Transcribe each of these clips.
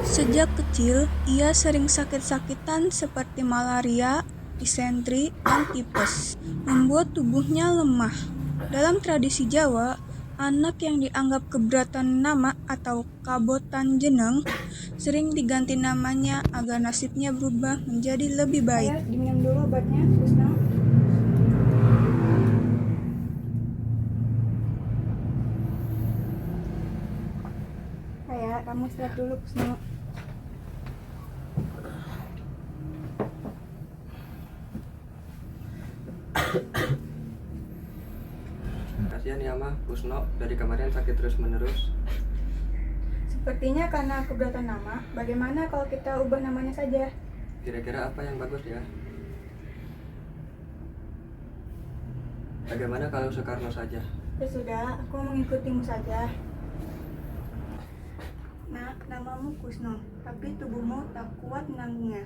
Sejak kecil, ia sering sakit-sakitan seperti malaria, disentri, dan tipes, membuat tubuhnya lemah. Dalam tradisi Jawa, anak yang dianggap keberatan nama atau kabotan jeneng sering diganti namanya agar nasibnya berubah menjadi lebih baik. Ayo diminum dulu obatnya, Kusno. Kayak kamu istirahat dulu, Kusno. Kasihan ya mah, Kusno dari kemarin sakit terus-menerus. Sepertinya karena keberatan nama, bagaimana kalau kita ubah namanya saja? Kira-kira apa yang bagus ya? Bagaimana kalau Soekarno saja? Ya sudah, aku mengikutimu saja. Nak, namamu Kusno, tapi tubuhmu tak kuat menanggungnya.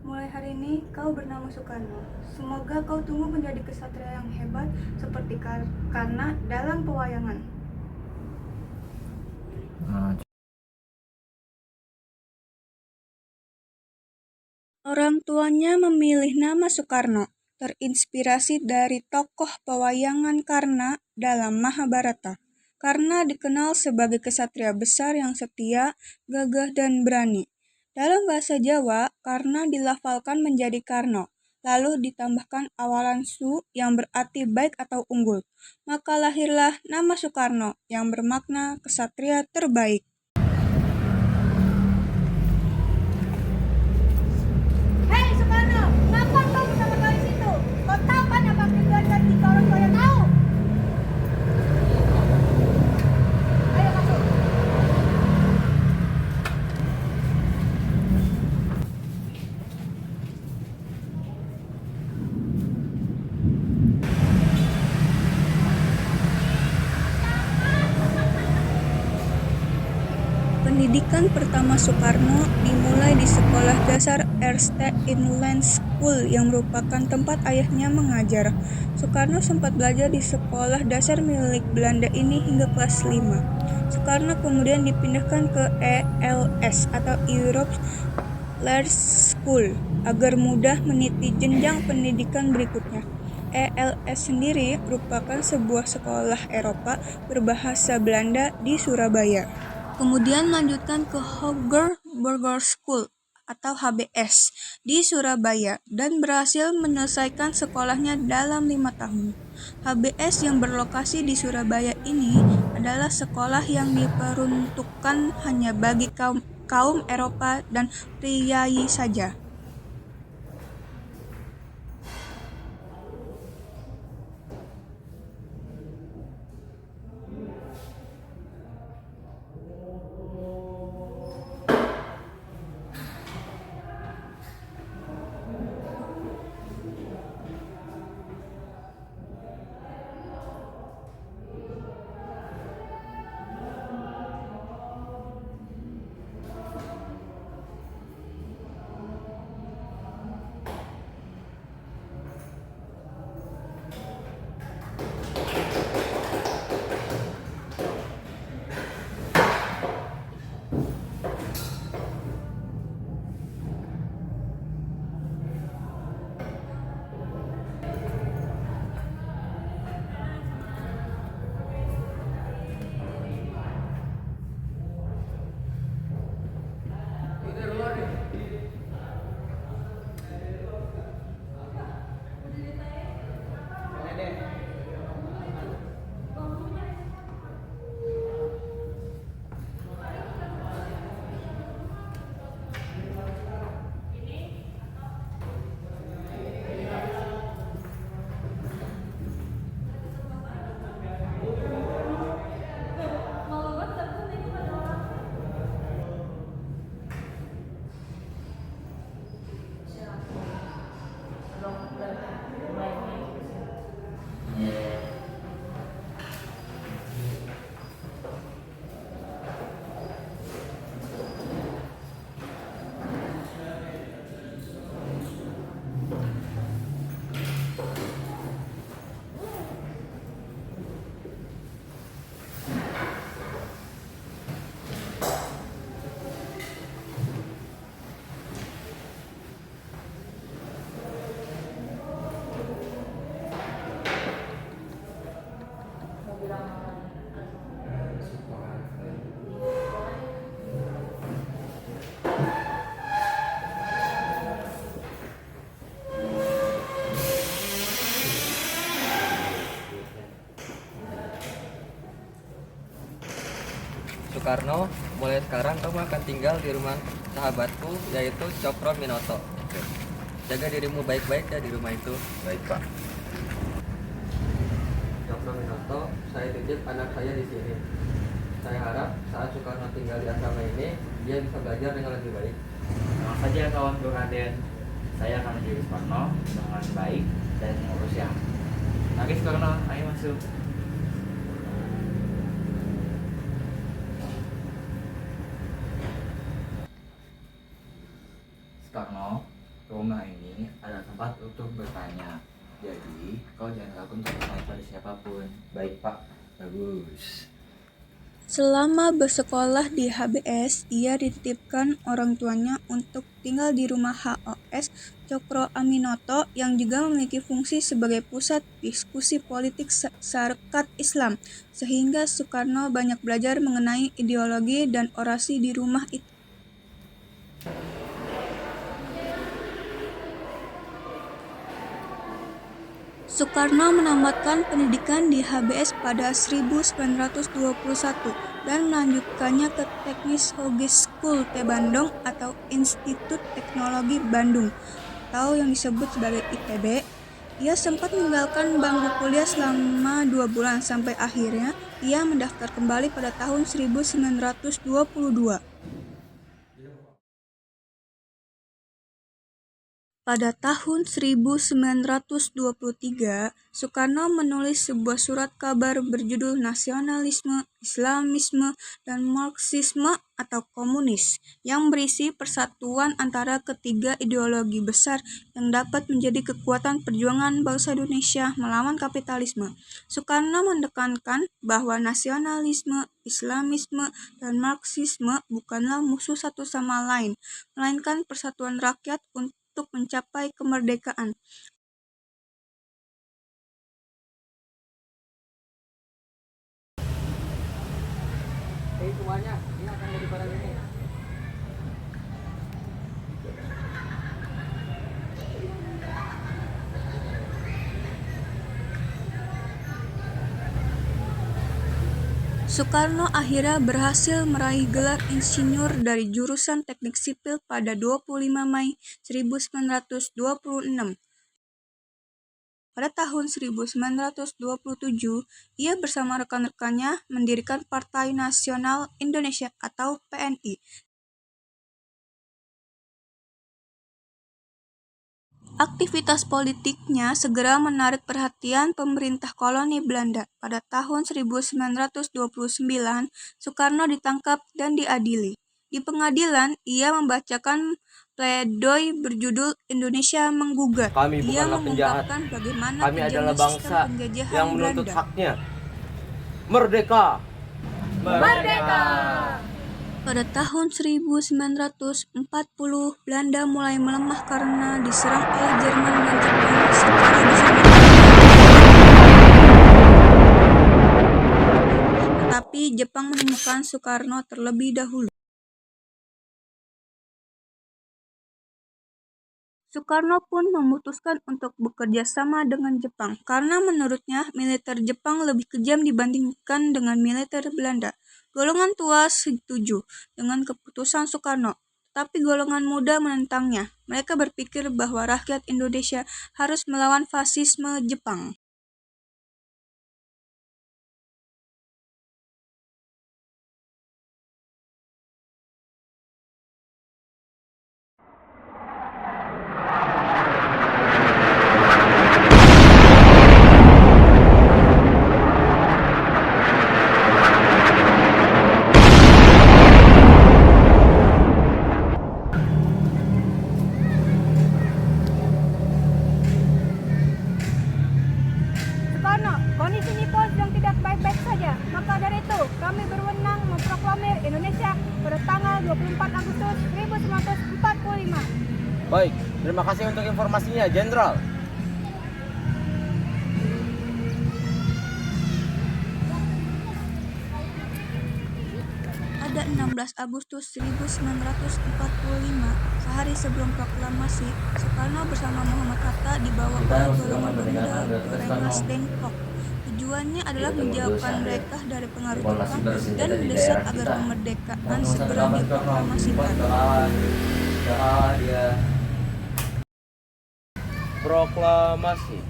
Mulai hari ini kau bernama Soekarno. Semoga kau tumbuh menjadi kesatria yang hebat seperti Karna dalam pewayangan. Orang tuanya memilih nama Soekarno, terinspirasi dari tokoh pewayangan Karna dalam Mahabharata. Karna dikenal sebagai kesatria besar yang setia, gagah, dan berani. Dalam bahasa Jawa, Karna dilafalkan menjadi Karno, lalu ditambahkan awalan su yang berarti baik atau unggul. Maka lahirlah nama Soekarno yang bermakna kesatria terbaik. Hei Soekarno, kenapa kau bersama kami situ? Kau tahu kan apa tujuan dan jika orang tua yang tahu? Ayo masuk. Pendidikan pertama Soekarno dimulai di Sekolah Dasar Eerste Inland School yang merupakan tempat ayahnya mengajar. Soekarno sempat belajar di sekolah dasar milik Belanda ini hingga kelas 5. Soekarno kemudian dipindahkan ke ELS atau Europe Law School agar mudah meniti jenjang pendidikan berikutnya. ELS sendiri merupakan sebuah sekolah Eropa berbahasa Belanda di Surabaya. Kemudian melanjutkan ke Hoger Burger School atau HBS di Surabaya dan berhasil menyelesaikan sekolahnya dalam 5 tahun. HBS yang berlokasi di Surabaya ini adalah sekolah yang diperuntukkan hanya bagi kaum Eropa dan priai saja. Soekarno, mulai sekarang kamu akan tinggal di rumah sahabatku yaitu Cokro Minoto. Jaga dirimu baik-baik ya di rumah itu. Baik, Pak. Cokro Minoto, saya titip anak saya di sini. Saya harap saat Soekarno tinggal di asrama ini, dia bisa belajar dengan lebih baik. Tenang saja kawanku Raden. Saya akan menjadi Soekarno dengan baik dan mengurusnya. Oke Soekarno, ayo masuk. Soekarno, rumah ini adalah tempat untuk bertanya. Jadi, kau jangan ragu untuk bertanya pada siapapun. Baik, Pak. Bagus. Selama bersekolah di HBS, ia dititipkan orang tuanya untuk tinggal di rumah HOS Cokro Aminoto yang juga memiliki fungsi sebagai pusat diskusi politik Sarekat Islam, sehingga Soekarno banyak belajar mengenai ideologi dan orasi di rumah itu. Soekarno menamatkan pendidikan di HBS pada 1921 dan melanjutkannya ke Teknis Hoge School T Bandung atau Institut Teknologi Bandung atau yang disebut sebagai ITB. Ia sempat meninggalkan bangku kuliah selama 2 bulan sampai akhirnya ia mendaftar kembali pada tahun 1922. Pada tahun 1923, Soekarno menulis sebuah surat kabar berjudul Nasionalisme, Islamisme, dan Marxisme atau Komunis, yang berisi persatuan antara ketiga ideologi besar yang dapat menjadi kekuatan perjuangan bangsa Indonesia melawan kapitalisme. Soekarno menekankan bahwa nasionalisme, Islamisme, dan Marxisme bukanlah musuh satu sama lain, melainkan persatuan rakyat untuk mencapai kemerdekaan. Hei semuanya, ini akan jadi barang ini. Soekarno akhirnya berhasil meraih gelar insinyur dari jurusan Teknik Sipil pada 25 Mei 1926. Pada tahun 1927, ia bersama rekan-rekannya mendirikan Partai Nasional Indonesia atau PNI. Aktivitas politiknya segera menarik perhatian pemerintah koloni Belanda. Pada tahun 1929, Soekarno ditangkap dan diadili. Di pengadilan, ia membacakan pledoi berjudul Indonesia Menggugat. Kami Ia bukanlah penjahat. mengungkapkan bagaimana Kami adalah kejamnya bangsa sistem penjajahan yang menuntut Belanda. haknya. Merdeka! Merdeka! Pada tahun 1940, Belanda mulai melemah karena diserang oleh Jerman dan Jepang secara bersamaan. Tetapi Jepang menemukan Soekarno terlebih dahulu. Soekarno pun memutuskan untuk bekerja sama dengan Jepang karena menurutnya militer Jepang lebih kejam dibandingkan dengan militer Belanda. Golongan tua setuju dengan keputusan Soekarno, tapi golongan muda menentangnya. Mereka berpikir bahwa rakyat Indonesia harus melawan fasisme Jepang. Soekarno, kondisi Nippon sedang tidak baik-baik saja. Maka dari itu, kami berwenang memproklamir Indonesia pada tanggal 24 Agustus 1945. Baik, terima kasih untuk informasinya, Jenderal. Pada 16 Agustus 1945, sehari sebelum proklamasi, Soekarno bersama Muhammad Hatta dibawa oleh golongan pemuda ke Rengas Dengklok. Tujuannya adalah menjauhkan mereka dari pengaruh Jepang dan mendesak agar kemerdekaan segera diproklamasikan. Proklamasi.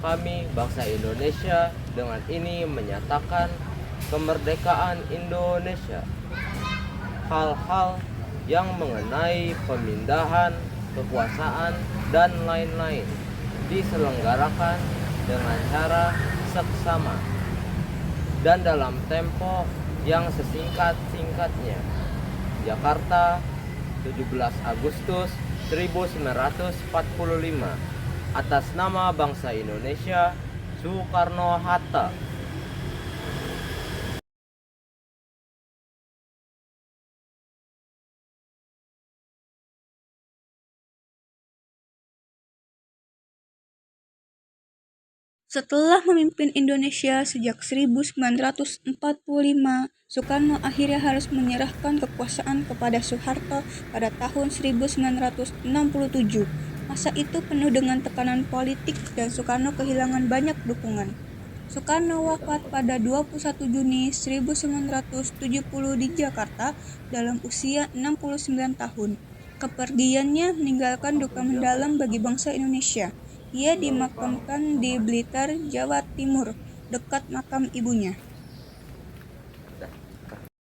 Kami, bangsa Indonesia, dengan ini menyatakan kemerdekaan Indonesia. Hal-hal yang mengenai pemindahan, kekuasaan, dan lain-lain diselenggarakan dengan cara seksama dan dalam tempo yang sesingkat-singkatnya. Jakarta, 17 Agustus 1945. Atas nama bangsa Indonesia, Soekarno-Hatta. Setelah memimpin Indonesia sejak 1945, Soekarno akhirnya harus menyerahkan kekuasaan kepada Soeharto pada tahun 1967. Masa itu penuh dengan tekanan politik dan Soekarno kehilangan banyak dukungan. Soekarno wafat pada 21 Juni 1970 di Jakarta dalam usia 69 tahun. Kepergiannya meninggalkan duka mendalam bagi bangsa Indonesia. Ia dimakamkan di Blitar, Jawa Timur, dekat makam ibunya.